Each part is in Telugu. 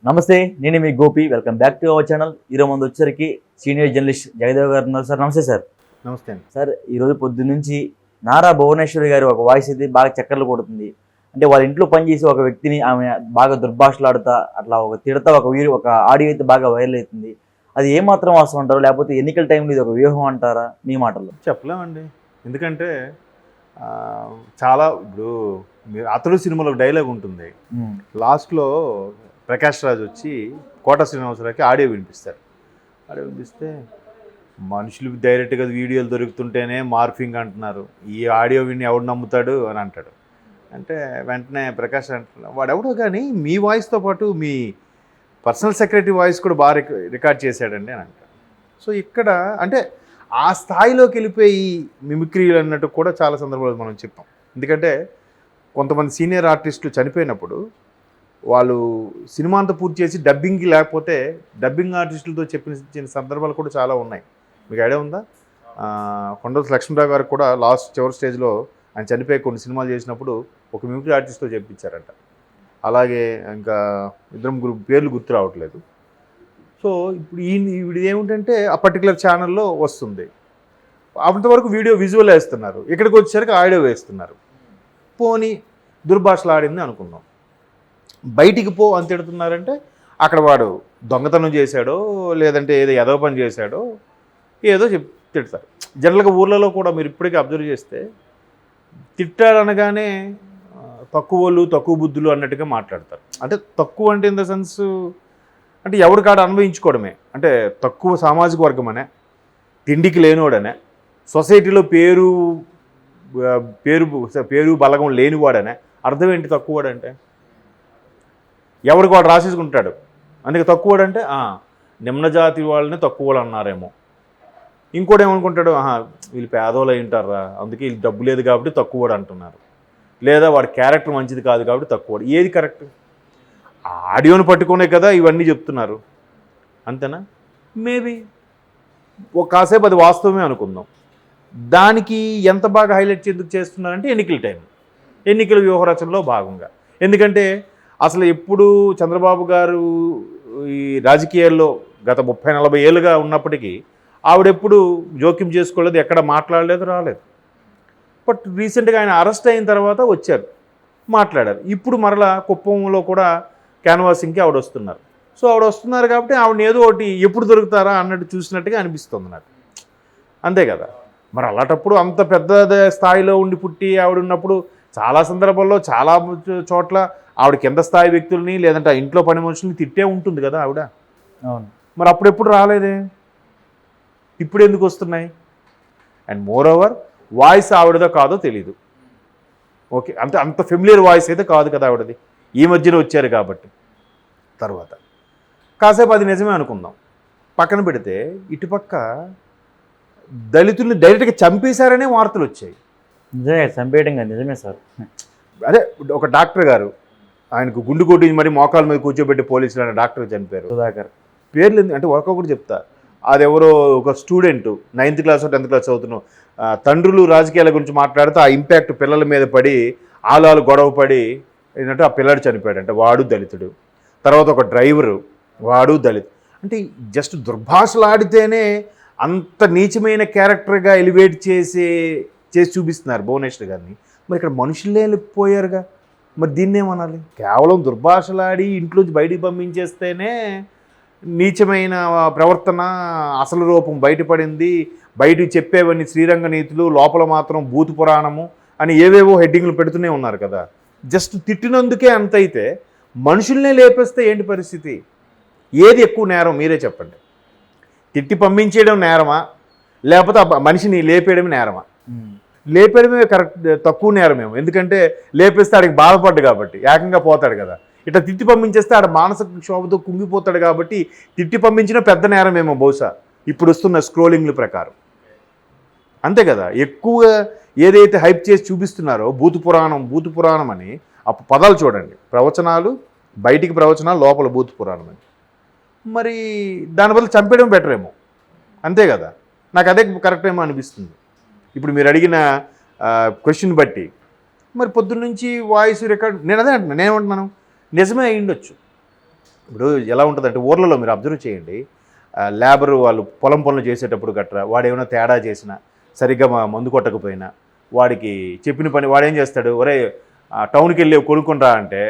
నమస్తే, నేను మీ Gopi. Welcome back to our channel. ఈరోజు ముందు వచ్చేసరికి సీనియర్ జర్నలిస్ట్ జగదేవ్ గారు ఉన్నారు. సార్ నమస్తే సార్. నమస్తే అండి. సార్, ఈరోజు పొద్దున్నుంచి నారా భువనేశ్వరి గారి ఒక వాయిస్ అయితే బాగా చక్కర్లు కొడుతుంది. అంటే వాళ్ళ ఇంట్లో పనిచేసి ఒక వ్యక్తిని ఆమె బాగా దుర్భాషలాడుతా అట్లా ఒక తిడతా ఒక ఆడియో అయితే బాగా వైరల్ అవుతుంది. అది ఏమాత్రం వాస్తవం అంటారు, లేకపోతే ఎన్నికల టైంలో ఇది ఒక వ్యూహం అంటారా? మీ మాటల్లో చెప్పలేమండి. ఎందుకంటే చాలా ఇప్పుడు మీరు అతడు సినిమాలో ఒక డైలాగ్ ఉంటుంది. లాస్ట్లో ప్రకాష్ రాజ్ వచ్చి కోట శ్రీనివాసరావుకి ఆడియో వినిపిస్తారు. ఆడియో వినిపిస్తే మనుషులు డైరెక్ట్గా వీడియోలు దొరుకుతుంటేనే మార్ఫింగ్ అంటున్నారు, ఈ ఆడియో విని ఎవడు నమ్ముతాడు అని అంటాడు. అంటే వెంటనే ప్రకాష్ అంటున్నాడు, వాడెవడో కానీ మీ వాయిస్తో పాటు మీ పర్సనల్ సెక్రటరీ వాయిస్ కూడా బాగా రికార్డ్ చేశాడండి అని అంటాడు. సో ఇక్కడ అంటే ఆ స్థాయిలోకి వెళ్ళిపోయి మిమిక్రీలు అన్నట్టు కూడా చాలా సందర్భాలు మనం చెప్పాం. ఎందుకంటే కొంతమంది సీనియర్ ఆర్టిస్టులు చనిపోయినప్పుడు వాళ్ళు సినిమా అంతా పూర్తి చేసి డబ్బింగ్కి లేకపోతే డబ్బింగ్ ఆర్టిస్టులతో చెప్పిన సందర్భాలు కూడా చాలా ఉన్నాయి. మీకు ఐడియా ఉందా? కొండలూరు లక్ష్మీరావు గారికి కూడా లాస్ట్ చివరి స్టేజ్లో ఆయన చనిపోయి కొన్ని సినిమాలు చేసినప్పుడు ఒక మిమిక్రీ ఆర్టిస్ట్తో చెప్పించారంట. అలాగే ఇంకా ఇద్దరు ముగ్గురు పేర్లు గుర్తు రావట్లేదు. సో ఇప్పుడు ఈవిడ ఏమిటంటే ఆ పర్టికులర్ ఛానల్లో వస్తుంది. అంతవరకు వీడియో విజువల్ వేస్తున్నారు, ఇక్కడికి వచ్చేసరికి ఆడియో వేస్తున్నారు. పోనీ దుర్భాషలు ఆడింది అనుకుందాం. బయటికి పో అని తిడుతున్నారంటే అక్కడ వాడు దొంగతనం చేశాడో లేదంటే ఏదో ఎదవ పని చేశాడో ఏదో తిడతారు. జనరల్గా ఊర్లలో కూడా మీరు ఇప్పటికీ అబ్జర్వ్ చేస్తే తిట్టారనగానే తక్కువ వాళ్ళు తక్కువ బుద్ధులు అన్నట్టుగా మాట్లాడతారు. అంటే తక్కువ అంటే ఇన్ ద సెన్స్ అంటే ఎవరి కాడ అన్వయించుకోవడమే. అంటే తక్కువ సామాజిక వర్గం అనే, తిండికి లేనివాడనే, సొసైటీలో పేరు బలగం లేనివాడనే. అర్థం ఏంటి తక్కువవాడంటే? ఎవరికి వాడు రాసేసుకుంటాడు. అందుకే తక్కువవాడంటే నిమ్న జాతి వాళ్ళని తక్కువ వాళ్ళు అన్నారేమో. ఇంకోటి ఏమనుకుంటాడు, వీళ్ళు పేదోళ్ళు అయింటారా, అందుకే వీళ్ళు డబ్బు లేదు కాబట్టి తక్కువవాడు అంటున్నారు, లేదా వాడి క్యారెక్టర్ మంచిది కాదు కాబట్టి తక్కువవాడు. ఏది కరెక్ట్? ఆడియోని పట్టుకునే కదా ఇవన్నీ చెప్తున్నారు, అంతేనా? మేబీ ఒక కాసేపు అది వాస్తవమే అనుకుందాం. దానికి ఎంత బాగా హైలైట్ ఎందుకు చేస్తున్నారంటే ఎన్నికల టైం, ఎన్నికల వ్యూహరచనలో భాగంగా. ఎందుకంటే అసలు ఎప్పుడు చంద్రబాబు గారు ఈ రాజకీయాల్లో గత 30-40 ఏళ్ళుగా ఉన్నప్పటికీ ఆవిడెప్పుడు జోక్యం చేసుకోలేదు, ఎక్కడ మాట్లాడలేదు, రాలేదు. బట్ రీసెంట్గా ఆయన అరెస్ట్ అయిన తర్వాత వచ్చారు, మాట్లాడారు. ఇప్పుడు మరలా కుప్పంలో కూడా క్యాన్వాసింగ్కి ఆవిడ వస్తున్నారు. సో ఆవిడ వస్తున్నారు కాబట్టి ఆవిడని ఏదో ఒకటి ఎప్పుడు దొరుకుతారా అన్నట్టు చూసినట్టుగా అనిపిస్తుంది నాకు, అంతే కదా? మరి అలాంటప్పుడు అంత పెద్ద స్థాయిలో ఉండి పుట్టి ఆవిడ ఉన్నప్పుడు చాలా సందర్భాల్లో చాలా చోట్ల ఆవిడ కింద స్థాయి వ్యక్తుల్ని లేదంటే ఆ ఇంట్లో పని మనుషుల్ని తిట్టే ఉంటుంది కదా ఆవిడ. అవును. మరి అప్పుడెప్పుడు రాలేదే, ఇప్పుడు ఎందుకు వస్తున్నాయి? అండ్ మోర్ ఓవర్ వాయిస్ ఆవిడదో కాదో తెలీదు. ఓకే, అంత ఫెమిలియర్ వాయిస్ అయితే కాదు కదా ఆవిడది, ఈ మధ్యన వచ్చారు కాబట్టి. తర్వాత కాసేపు అది నిజమే అనుకుందాం, పక్కన పెడితే ఇటుపక్క దళితుల్ని డైరెక్ట్గా చంపేశారనే వార్తలు వచ్చాయి. నిజమే, చంపేయడం కాదు, నిజమే సార్. అదే ఒక డాక్టర్ గారు ఆయనకు గుండు కొట్టి మరి మోకాల మీద కూర్చోబెట్టి పోలీసులు అనే డాక్టర్ చనిపోయారు. సుధాకర్ పేర్లు అంటే ఒక్కొక్కటి చెప్తా. అదెవరో ఒక student 9th class 10th class చదువుతున్నాం, తండ్రులు రాజకీయాల గురించి మాట్లాడితే ఆ ఇంపాక్ట్ పిల్లల మీద పడి ఆలాలు గొడవ పడి ఏంటంటే ఆ పిల్లాడు చనిపోయాడు. అంటే వాడు దళితుడు. తర్వాత ఒక డ్రైవరు, వాడు దళిత్. అంటే జస్ట్ దుర్భాషలాడితేనే అంత నీచమైన క్యారెక్టర్గా ఎలివేట్ చేసి చూపిస్తున్నారు భువనేశ్వర్ గారిని. మరి ఇక్కడ మనుషులే పోయారుగా, మరి దీన్నేమనాలి? కేవలం దుర్భాషలాడి ఇంట్లోంచి బయటికి పంపించేస్తేనే నీచమైన ప్రవర్తన అసలు రూపం బయటపడింది, బయటికి చెప్పేవన్నీ శ్రీరంగ నీతులు, లోపల మాత్రం భూతు పురాణము అని ఏవేవో హెడ్డింగ్లు పెడుతూనే ఉన్నారు కదా. జస్ట్ తిట్టినందుకే అంత అయితే మనుషుల్నే లేపేస్తే ఏంటి పరిస్థితి? ఏది ఎక్కువ నేరం మీరే చెప్పండి? తిట్టి పంపించేయడం నేరమా, లేకపోతే మనిషిని లేపేయడం నేరమా? లేపేయడమే కరెక్ట్, తక్కువ నేరమేమో. ఎందుకంటే లేపేస్తే ఆడికి బాధపడ్డు కాబట్టి ఏకంగా పోతాడు కదా. ఇట్లా తిట్టి పంపించేస్తే ఆడ మానసిక క్షోభతో కుంగిపోతాడు కాబట్టి తిట్టి పంపించిన పెద్ద నేరమేమో బహుశా ఇప్పుడు వస్తున్న స్క్రోలింగ్ల ప్రకారం, అంతే కదా. ఎక్కువగా ఏదైతే హైప్ చేసి చూపిస్తున్నారో భూతు పురాణం అని ఆ పదాలు చూడండి. ప్రవచనాలు బయటికి ప్రవచనాలు, లోపల భూతు పురాణం అని. మరి దాని బదులు చంపేయడం బెటర్ ఏమో, అంతే కదా. నాకు అదే కరెక్ట్ ఏమో అనిపిస్తుంది. ఇప్పుడు మీరు అడిగిన క్వశ్చన్ బట్టి మరి పొద్దున్నుంచి వాయిస్ రికార్డ్ నేను అదే అంటున్నాను. నేనేమంటున్నాను, నిజమే అయ్యుండొచ్చు. ఇప్పుడు ఎలా ఉంటుందంటే ఊర్లలో మీరు అబ్జర్వ్ చేయండి, లేబర్ వాళ్ళు పొలం పనులు చేసేటప్పుడు గట్రా వాడు ఏమైనా తేడా చేసినా, సరిగ్గా మందు కొట్టకపోయినా, వాడికి చెప్పిన పని వాడు ఏం చేస్తాడు, ఒరే టౌన్కి వెళ్ళి కొనుక్కుంటా అంటే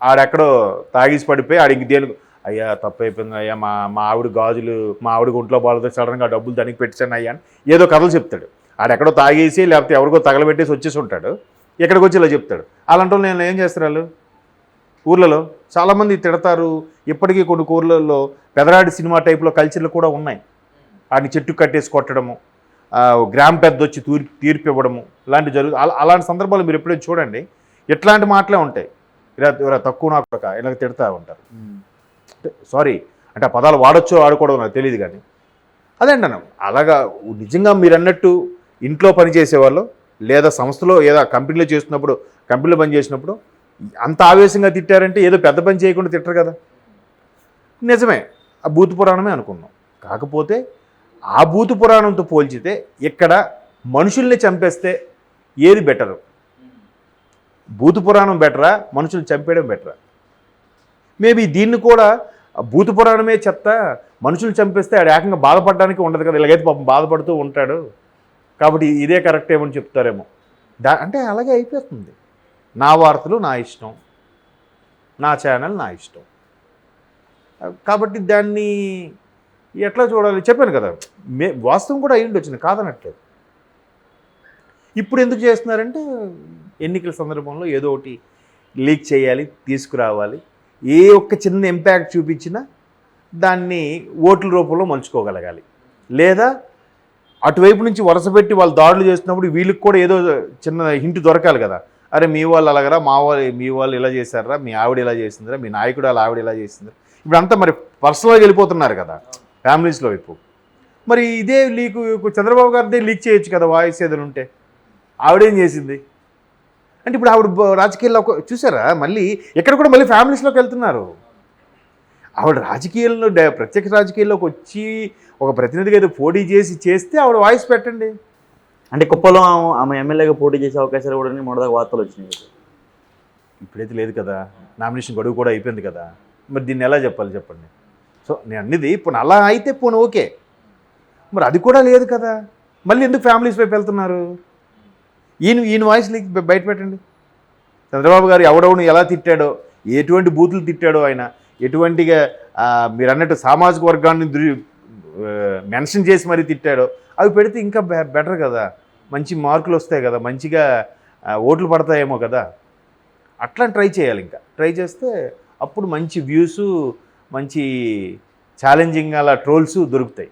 ఆడెక్కడో తాగేసి పడిపోయి ఆడికి దేని, అయ్యా తప్పు అయిపోయింది అయ్యా, మా ఆవిడ గాజులు, మా ఆవిడకి ఒంట్లో బాగాలతో సడన్గా డబ్బులు దానికి పెట్టాను అయ్యా అని ఏదో కథలు చెప్తాడు. ఆడెక్కడో తాగేసి లేకపోతే ఎవరికో తగలబెట్టేసి వచ్చేసి ఉంటాడు, ఎక్కడికి వచ్చి ఇలా చెప్తాడు. అలాంటి వాళ్ళు నేను ఏం చేస్తారు, వాళ్ళు ఊర్లలో చాలామంది తిడతారు. ఇప్పటికీ కొన్ని ఊర్లలో పెదరాడి సినిమా టైప్లో కల్చర్లు కూడా ఉన్నాయి. వాడిని చెట్టు కట్టేసి కొట్టడము, గ్రామ్ పెద్ద వచ్చి తీర్పు ఇవ్వడము ఇలాంటి అలాంటి సందర్భాలు మీరు ఎప్పుడైనా చూడండి, ఇట్లాంటి మాటలే ఉంటాయి. ఇలా తక్కువ నాకు ఇలా తిడతా ఉంటారు. సారీ అంటే ఆ పదాలు వాడొచ్చో ఆడుకోవడం నాకు తెలియదు, కానీ అదే అంటాను. అలాగా నిజంగా మీరు అన్నట్టు ఇంట్లో పని చేసేవాళ్ళు లేదా సంస్థలో ఏదో కంపెనీలో చేస్తున్నప్పుడు, కంపెనీలో పని చేసినప్పుడు అంత ఆవేశంగా తిట్టారంటే ఏదో పెద్ద పని చేయకుండా తిట్టరు కదా. నిజమే, ఆ భూత పురాణమే అనుకున్నాం. కాకపోతే ఆ భూత పురాణంతో పోల్చితే ఇక్కడ మనుషుల్ని చంపేస్తే ఏది బెటరు? భూత పురాణం బెటరా, మనుషుల్ని చంపేయడం బెటరా? మేబీ దీన్ని కూడా భూత పురాణమే చెత్త, మనుషులు చంపేస్తే ఆడు ఏకంగా బాధపడడానికి ఉండదు కదా, ఇలాగైతే పాపం బాధపడుతూ ఉంటాడు కాబట్టి ఇదే కరెక్ట్ ఏమని చెప్తారేమో. అంటే అలాగే అయిపోతుంది. నా వార్తలు నా ఇష్టం, నా ఛానల్ నా ఇష్టం. కాబట్టి దాన్ని ఎట్లా చూడాలి చెప్పాను కదా. వాస్తవం కూడా అయ్యిండి వచ్చింది, కాదనట్లేదు. ఇప్పుడు ఎందుకు చేస్తున్నారంటే ఎన్నికల సందర్భంలో ఏదో ఒకటి లీక్ చేయాలి, తీసుకురావాలి, ఏ ఒక్క చిన్న ఇంపాక్ట్ చూపించినా దాన్ని ఓట్ల రూపంలో మలుచుకోగలగాలి. లేదా అటువైపు నుంచి వరుస పెట్టి వాళ్ళు దాడులు చేస్తున్నప్పుడు వీళ్ళకి కూడా ఏదో చిన్న హింట్ దొరకాలి కదా. అరే మీ వాళ్ళు అలాగరా, మీ వాళ్ళు ఇలా చేశారా, మీ ఆవిడ ఇలా చేసిందిరా, మీ నాయకుడు వాళ్ళ ఆవిడ ఇలా చేసిందిరా. ఇప్పుడు అంతా మరి పర్సనల్గా వెళ్ళిపోతున్నారు కదా ఫ్యామిలీస్లో వైపు. మరి ఇదే లీక్ చంద్రబాబు గారిదే లీక్ చేయొచ్చు కదా, వాయిస్ ఏదైనా ఉంటే. ఆవిడేం చేసింది అంటే ఇప్పుడు ఆవిడ రాజకీయాల్లో చూసారా, మళ్ళీ ఎక్కడ కూడా మళ్ళీ ఫ్యామిలీస్లోకి వెళ్తున్నారు. ఆవిడ రాజకీయాల్లో ప్రత్యక్ష రాజకీయాల్లోకి వచ్చి ఒక ప్రతినిధిగా ఏదో పోటీ చేస్తే ఆవిడ వాయిస్ పెట్టండి. అంటే కుప్పలో ఆమె ఎమ్మెల్యేగా పోటీ చేసే అవకాశాలు కూడా మొదటి వార్తలు వచ్చినాయి. ఇప్పుడైతే లేదు కదా, నామినేషన్ గడువు కూడా అయిపోయింది కదా. మరి దీన్ని ఎలా చెప్పాలి చెప్పండి. సో నేను అన్నది ఇప్పుడు అలా అయితే పోను ఓకే, మరి అది కూడా లేదు కదా, మళ్ళీ ఎందుకు ఫ్యామిలీస్ వైపు వెళ్తున్నారు? ఈయన వాయిస్ లీక్ బయట పెట్టండి. చంద్రబాబు గారు ఎవడెవడు ఎలా తిట్టాడో, ఎటువంటి బూతులు తిట్టాడో, ఆయన ఎటువంటిగా మీరు అన్నట్టు సామాజిక వర్గాన్ని మెన్షన్ చేసి మరీ తిట్టాడో అవి పెడితే ఇంకా బెటర్ కదా, మంచి మార్కులు వస్తాయి కదా, మంచిగా ఓట్లు పడతాయేమో కదా. అట్లా ట్రై చేయాలి. ఇంకా ట్రై చేస్తే అప్పుడు మంచి వ్యూస్, మంచి ఛాలెంజింగ్ అలా ట్రోల్స్ దొరుకుతాయి.